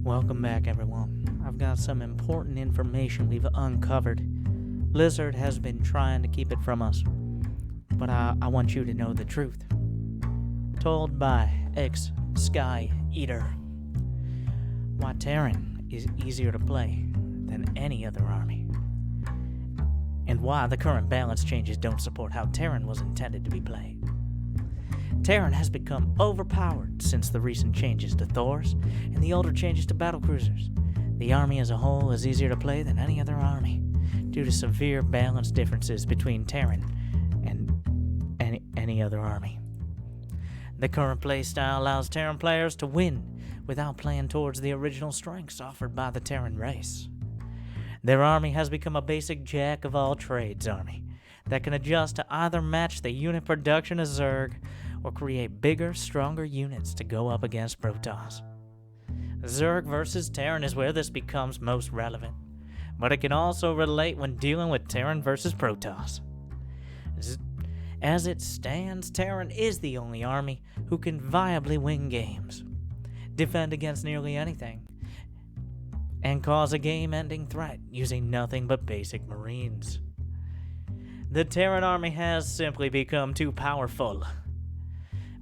Welcome back, everyone. I've got some important information we've uncovered. Blizzard has been trying to keep it from us, but I want you to know the truth. Told by Sky Eater. Why Terran is easier to play than any other army. And why the current balance changes don't support how Terran was intended to be played. Terran has become overpowered since the recent changes to Thors and the older changes to battlecruisers. The army as a whole is easier to play than any other army, due to severe balance differences between Terran and any other army. The current playstyle allows Terran players to win without playing towards the original strengths offered by the Terran race. Their army has become a basic jack-of-all-trades army that can adjust to either match the unit production of Zerg or create bigger, stronger units to go up against Protoss. Zerg versus Terran is where this becomes most relevant, but it can also relate when dealing with Terran versus Protoss. As it stands, Terran is the only army who can viably win games, defend against nearly anything, and cause a game-ending threat using nothing but basic Marines. The Terran army has simply become too powerful,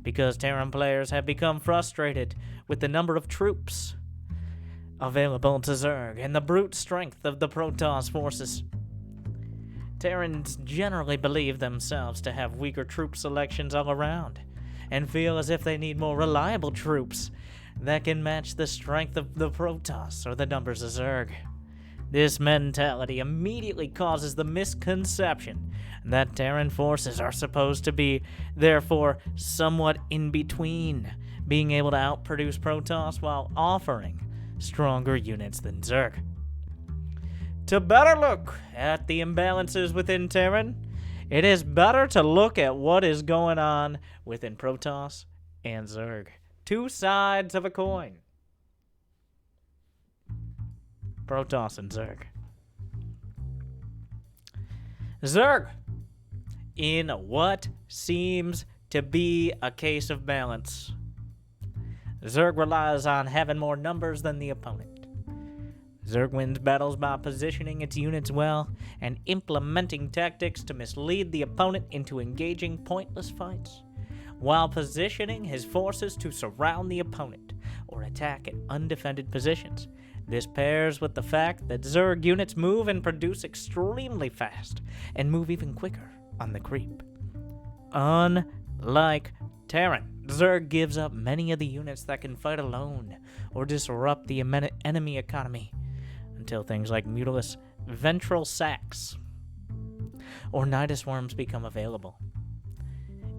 because Terran players have become frustrated with the number of troops available to Zerg and the brute strength of the Protoss forces. Terrans generally believe themselves to have weaker troop selections all around, and feel as if they need more reliable troops that can match the strength of the Protoss or the numbers of Zerg. This mentality immediately causes the misconception that Terran forces are supposed to be, therefore, somewhat in between, being able to outproduce Protoss while offering stronger units than Zerg. To better look at the imbalances within Terran, it is better to look at what is going on within Protoss and Zerg. Two sides of a coin. Protoss and Zerg. Zerg, in what seems to be a case of balance. Zerg relies on having more numbers than the opponent. Zerg wins battles by positioning its units well and implementing tactics to mislead the opponent into engaging pointless fights, while positioning his forces to surround the opponent or attack in undefended positions. This pairs with the fact that Zerg units move and produce extremely fast and move even quicker on the creep. Unlike Terran, Zerg gives up many of the units that can fight alone or disrupt the enemy economy until things like Mutilus Ventral Sacs or Nidus Worms become available.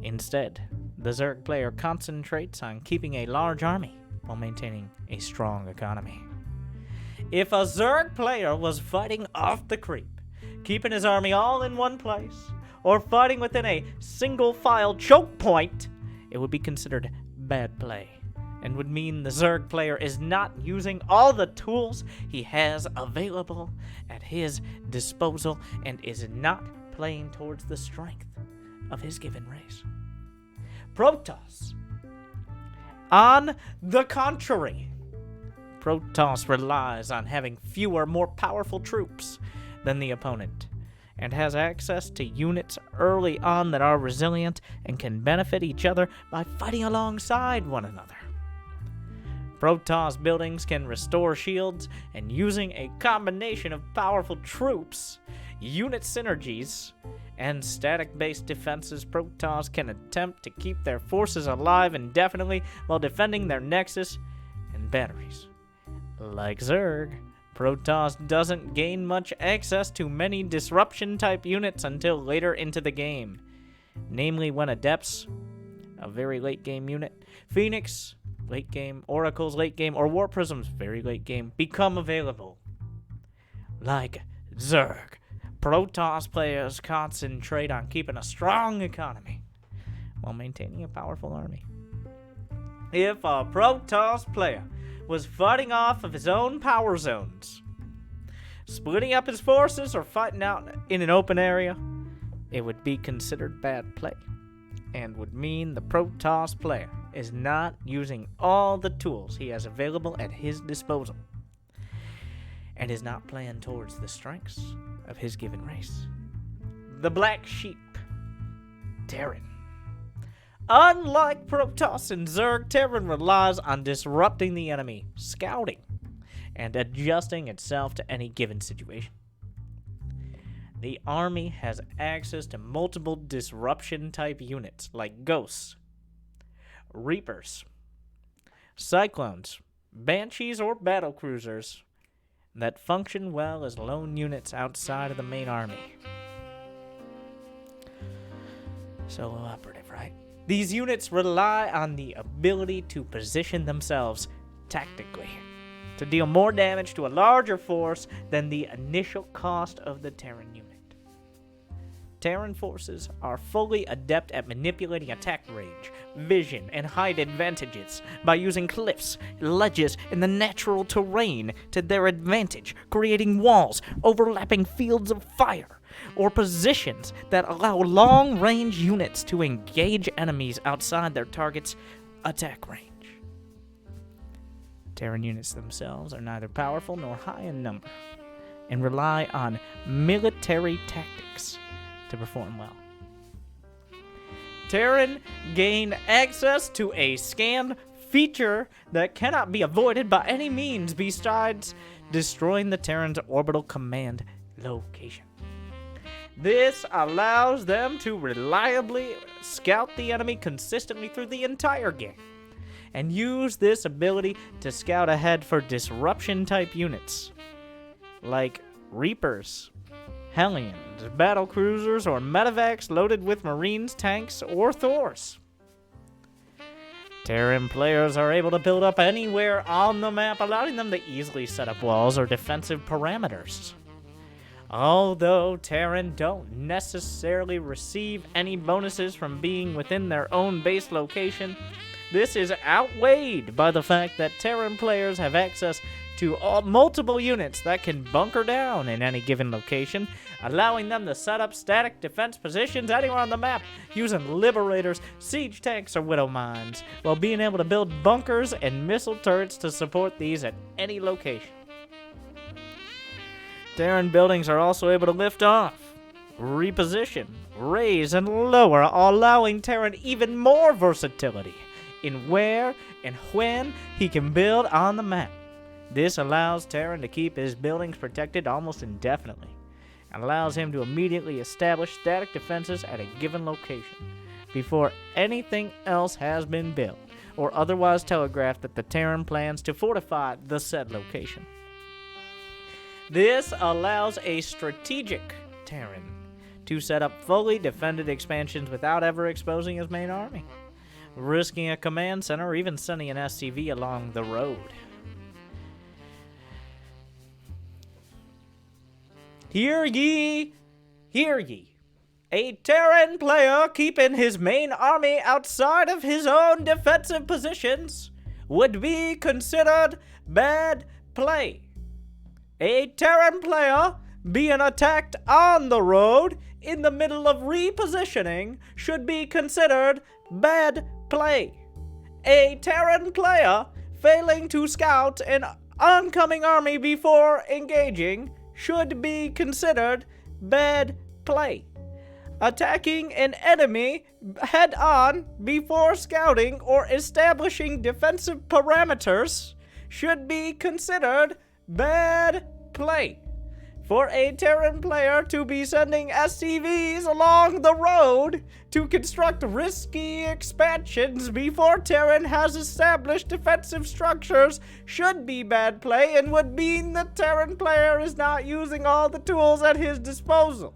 Instead, the Zerg player concentrates on keeping a large army while maintaining a strong economy. If a Zerg player was fighting off the creep, keeping his army all in one place, or fighting within a single-file choke point, it would be considered bad play, and would mean the Zerg player is not using all the tools he has available at his disposal, and is not playing towards the strength of his given race. Protoss, on the contrary, Protoss relies on having fewer, more powerful troops than the opponent, and has access to units early on that are resilient and can benefit each other by fighting alongside one another. Protoss buildings can restore shields, and using a combination of powerful troops, unit synergies, and static-based defenses, Protoss can attempt to keep their forces alive indefinitely while defending their nexus and batteries. Like Zerg, Protoss doesn't gain much access to many disruption-type units until later into the game, namely when Adepts, a very late-game unit, Phoenix, late-game, Oracles, late-game, or War Prisms, very late-game, become available. Like Zerg, Protoss players concentrate on keeping a strong economy while maintaining a powerful army. If a Protoss player was fighting off of his own power zones, splitting up his forces, or fighting out in an open area, it would be considered bad play, and would mean the Protoss player is not using all the tools he has available at his disposal, and is not playing towards the strengths of his given race. The Black Sheep, Terran. Unlike Protoss and Zerg, Terran relies on disrupting the enemy, scouting, and adjusting itself to any given situation. The army has access to multiple disruption-type units like Ghosts, Reapers, Cyclones, Banshees, or Battlecruisers that function well as lone units outside of the main army. Solo operative, right? These units rely on the ability to position themselves tactically to deal more damage to a larger force than the initial cost of the Terran unit. Terran forces are fully adept at manipulating attack range, vision, and height advantages by using cliffs, ledges, and the natural terrain to their advantage, creating walls, overlapping fields of fire, or positions that allow long-range units to engage enemies outside their target's attack range. Terran units themselves are neither powerful nor high in number, and rely on military tactics to perform well. Terran gain access to a scan feature that cannot be avoided by any means besides destroying the Terran's orbital command location. This allows them to reliably scout the enemy consistently through the entire game, and use this ability to scout ahead for disruption-type units, like Reapers, Hellions, Battlecruisers, or Medevacs loaded with Marines, tanks, or Thors. Terran players are able to build up anywhere on the map, allowing them to easily set up walls or defensive parameters. Although Terran don't necessarily receive any bonuses from being within their own base location, this is outweighed by the fact that Terran players have access to multiple units that can bunker down in any given location, allowing them to set up static defense positions anywhere on the map using Liberators, siege tanks, or Widow Mines, while being able to build bunkers and missile turrets to support these at any location. Terran buildings are also able to lift off, reposition, raise, and lower, allowing Terran even more versatility in where and when he can build on the map. This allows Terran to keep his buildings protected almost indefinitely, and allows him to immediately establish static defenses at a given location before anything else has been built, or otherwise telegraphed that the Terran plans to fortify the said location. This allows a strategic Terran to set up fully defended expansions without ever exposing his main army, risking a command center or even sending an SCV along the road. Hear ye, hear ye. A Terran player keeping his main army outside of his own defensive positions would be considered bad play. A Terran player being attacked on the road in the middle of repositioning should be considered bad play. A Terran player failing to scout an oncoming army before engaging should be considered bad play. Attacking an enemy head-on before scouting or establishing defensive parameters should be considered bad play. For a Terran player to be sending SCVs along the road to construct risky expansions before Terran has established defensive structures should be bad play, and would mean the Terran player is not using all the tools at his disposal.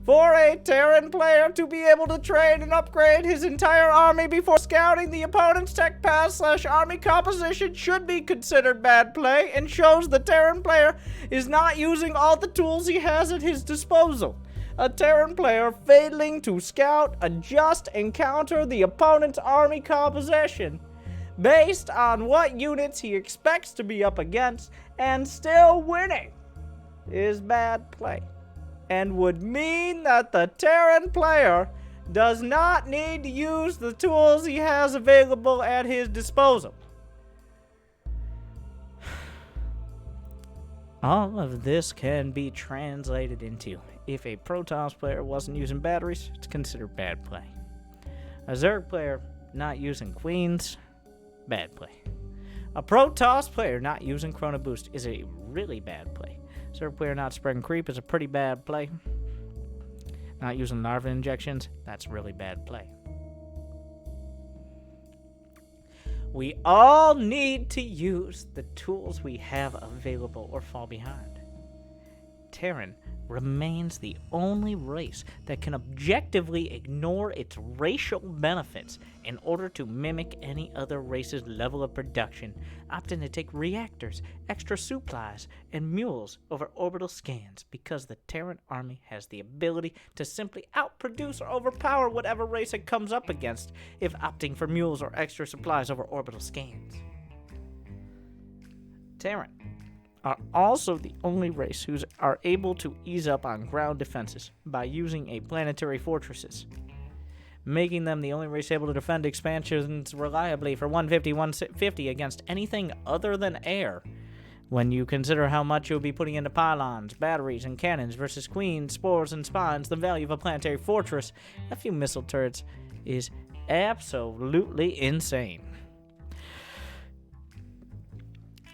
For a Terran player to be able to train and upgrade his entire army before scouting the opponent's tech pass / army composition should be considered bad play, and shows the Terran player is not using all the tools he has at his disposal. A Terran player failing to scout, adjust, and counter the opponent's army composition based on what units he expects to be up against and still winning is bad play, and would mean that the Terran player does not need to use the tools he has available at his disposal. All of this can be translated into, if a Protoss player wasn't using batteries, it's considered bad play. A Zerg player not using queens, bad play. A Protoss player not using Chrono Boost is a really bad play. Zerg player not spreading creep is a pretty bad play. Not using larva injections, that's really bad play. We all need to use the tools we have available or fall behind. Terran remains the only race that can objectively ignore its racial benefits in order to mimic any other race's level of production, opting to take reactors, extra supplies, and mules over orbital scans because the Terran army has the ability to simply outproduce or overpower whatever race it comes up against if opting for mules or extra supplies over orbital scans. Terran are also the only race who are able to ease up on ground defenses by using a planetary fortresses, making them the only race able to defend expansions reliably for 150 against anything other than air, when you consider how much you'll be putting into pylons, batteries, and cannons versus queens, spores, and spines. The value of a planetary fortress, a few missile turrets, is absolutely insane.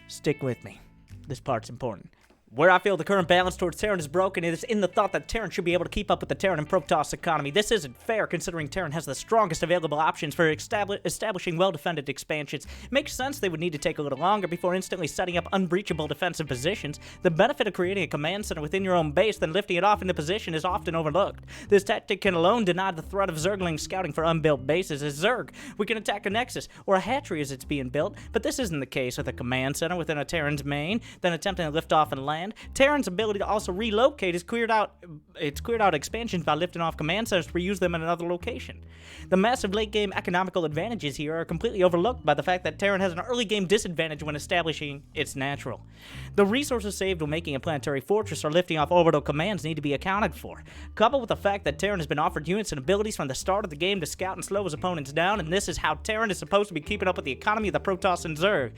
Stick with me. This part's important. Where I feel the current balance towards Terran is broken is in the thought that Terran should be able to keep up with the Terran and Protoss economy. This isn't fair considering Terran has the strongest available options for establishing well-defended expansions. It makes sense they would need to take a little longer before instantly setting up unbreachable defensive positions. The benefit of creating a command center within your own base, then lifting it off into position, is often overlooked. This tactic can alone deny the threat of Zerglings scouting for unbuilt bases. As Zerg, we can attack a nexus or a hatchery as it's being built, but this isn't the case with a command center within a Terran's main, then attempting to lift off and land. Terran's ability to also relocate is cleared out expansions by lifting off command centers to reuse them in another location. The massive late game economical advantages here are completely overlooked by the fact that Terran has an early game disadvantage when establishing its natural. The resources saved when making a planetary fortress or lifting off orbital commands need to be accounted for, coupled with the fact that Terran has been offered units and abilities from the start of the game to scout and slow his opponents down, and this is how Terran is supposed to be keeping up with the economy of the Protoss and Zerg.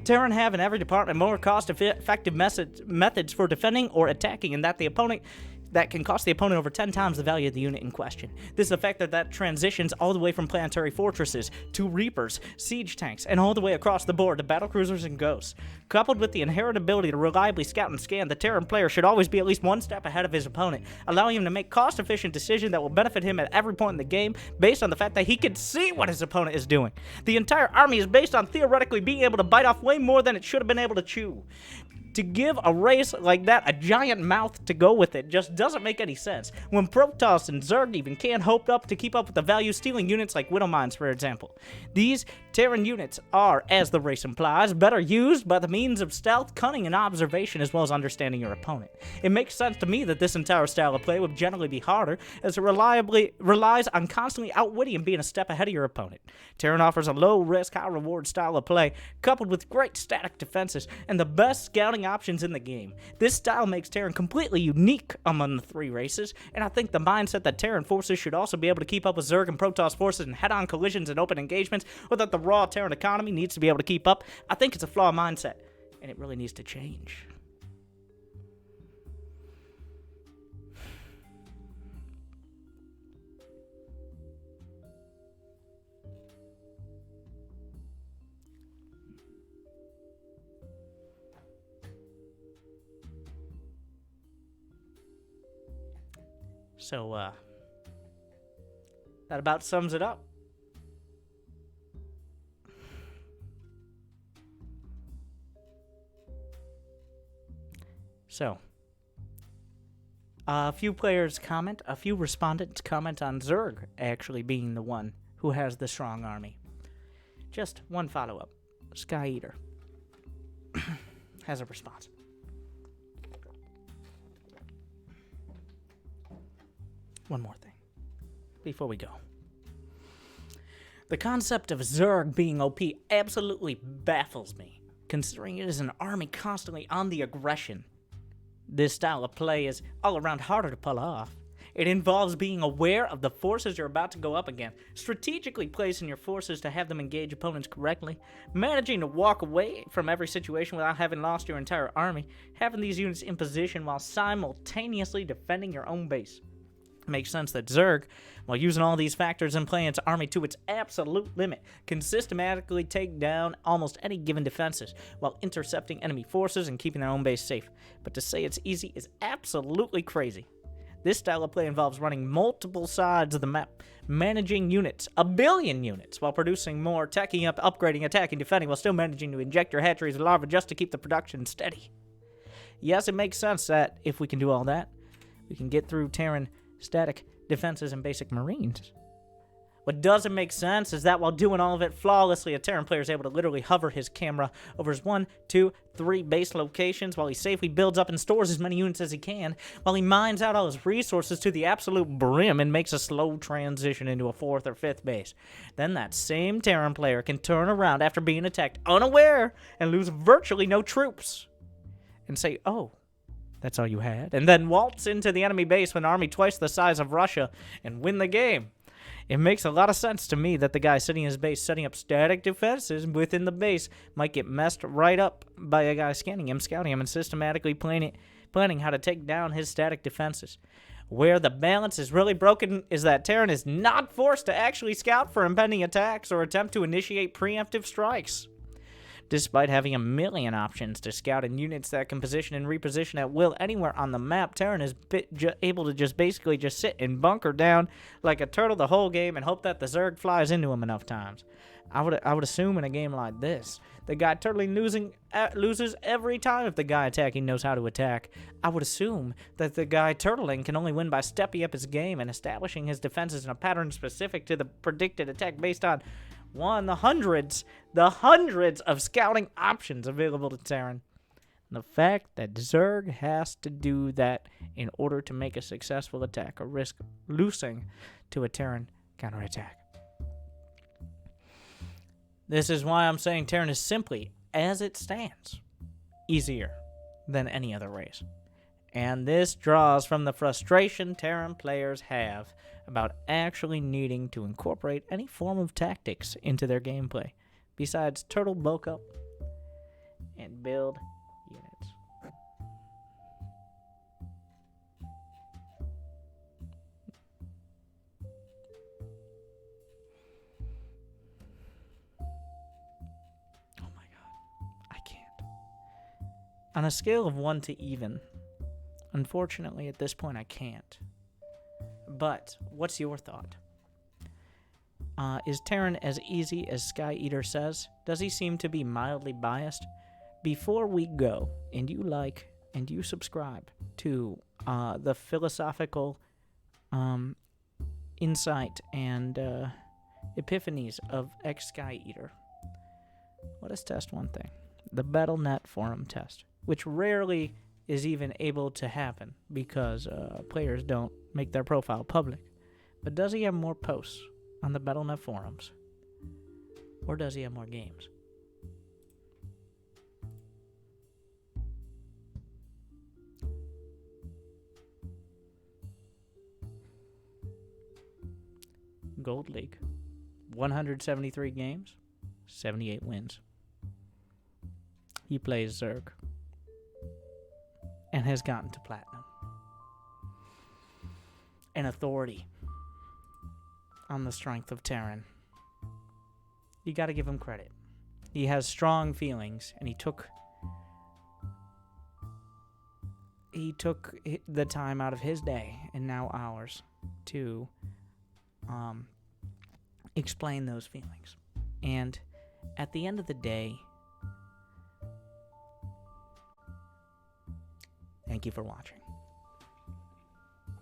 Terran have in every department more cost-effective methods for defending or attacking, and that can cost the opponent over 10 times the value of the unit in question. This is a factor that transitions all the way from planetary fortresses to Reapers, siege tanks, and all the way across the board to battlecruisers and ghosts. Coupled with the inherent ability to reliably scout and scan, the Terran player should always be at least one step ahead of his opponent, allowing him to make cost-efficient decisions that will benefit him at every point in the game based on the fact that he can see what his opponent is doing. The entire army is based on theoretically being able to bite off way more than it should have been able to chew. To give a race like that a giant mouth to go with it just doesn't make any sense, when Protoss and Zerg even can't hope up to keep up with the value-stealing units like Widow Mines, for example. These Terran units are, as the race implies, better used by the means of stealth, cunning, and observation, as well as understanding your opponent. It makes sense to me that this entire style of play would generally be harder, as it relies on constantly outwitting and being a step ahead of your opponent. Terran offers a low-risk, high-reward style of play, coupled with great static defenses, and the best scouting options in the game. This style makes Terran completely unique among the three races, and I think the mindset that Terran forces should also be able to keep up with Zerg and Protoss forces in head-on collisions and open engagements, or that the raw Terran economy needs to be able to keep up, I think it's a flawed mindset, and it really needs to change. So, that about sums it up. So, a few respondents comment on Zerg actually being the one who has the strong army. Just one follow-up. Sky Eater has a response. One more thing before we go. The concept of Zerg being OP absolutely baffles me, considering it is an army constantly on the aggression. This style of play is all around harder to pull off. It involves being aware of the forces you're about to go up against, strategically placing your forces to have them engage opponents correctly, managing to walk away from every situation without having lost your entire army, having these units in position while simultaneously defending your own base. It makes sense that Zerg, while using all these factors and playing its army to its absolute limit, can systematically take down almost any given defenses while intercepting enemy forces and keeping their own base safe. But to say it's easy is absolutely crazy. This style of play involves running multiple sides of the map, managing units, 1 billion units, while producing more, tacking up, upgrading, attacking, defending, while still managing to inject your hatcheries with larvae just to keep the production steady. Yes, it makes sense that if we can do all that, we can get through Terran static defenses and basic marines. What doesn't make sense is that while doing all of it flawlessly, a Terran player is able to literally hover his camera over his 1, 2, 3 base locations while he safely builds up and stores as many units as he can, while he mines out all his resources to the absolute brim and makes a slow transition into a 4th or 5th base. Then that same Terran player can turn around after being attacked unaware and lose virtually no troops and say, "Oh, that's all you had," and then waltz into the enemy base with an army twice the size of Russia and win the game. It makes a lot of sense to me that the guy sitting in his base setting up static defenses within the base might get messed right up by a guy scanning him, scouting him, and systematically planning how to take down his static defenses. Where the balance is really broken is that Terran is not forced to actually scout for impending attacks or attempt to initiate preemptive strikes. Despite having 1 million options to scout and units that can position and reposition at will anywhere on the map, Terran is able to just basically just sit and bunker down like a turtle the whole game and hope that the Zerg flies into him enough times. I would assume in a game like this, the guy turtling loses every time if the guy attacking knows how to attack. I would assume that the guy turtling can only win by stepping up his game and establishing his defenses in a pattern specific to the predicted attack based on the hundreds of scouting options available to Terran. And the fact that Zerg has to do that in order to make a successful attack or risk losing to a Terran counterattack. This is why I'm saying Terran is simply, as it stands, easier than any other race. And this draws from the frustration Terran players have about actually needing to incorporate any form of tactics into their gameplay, besides turtle bulk up and build units. Oh my god, I can't. On a scale of 1 to even, unfortunately at this point I can't. But what's your thought? Is Terran as easy as Sky Eater says? Does he seem to be mildly biased? Before we go, and you like and you subscribe to the philosophical insight and epiphanies of Sky Eater, let us test one thing. The Battle.net forum test, which rarely is even able to happen because players don't make their profile public. But does he have more posts on the Battle.net forums? Or does he have more games? Gold League. 173 games, 78 wins. He plays Zerg and has gotten to Platinum. An authority on the strength of Terran. You gotta give him credit. He has strong feelings, and he took the time out of his day, and now ours, to explain those feelings. And at the end of the day, thank you for watching.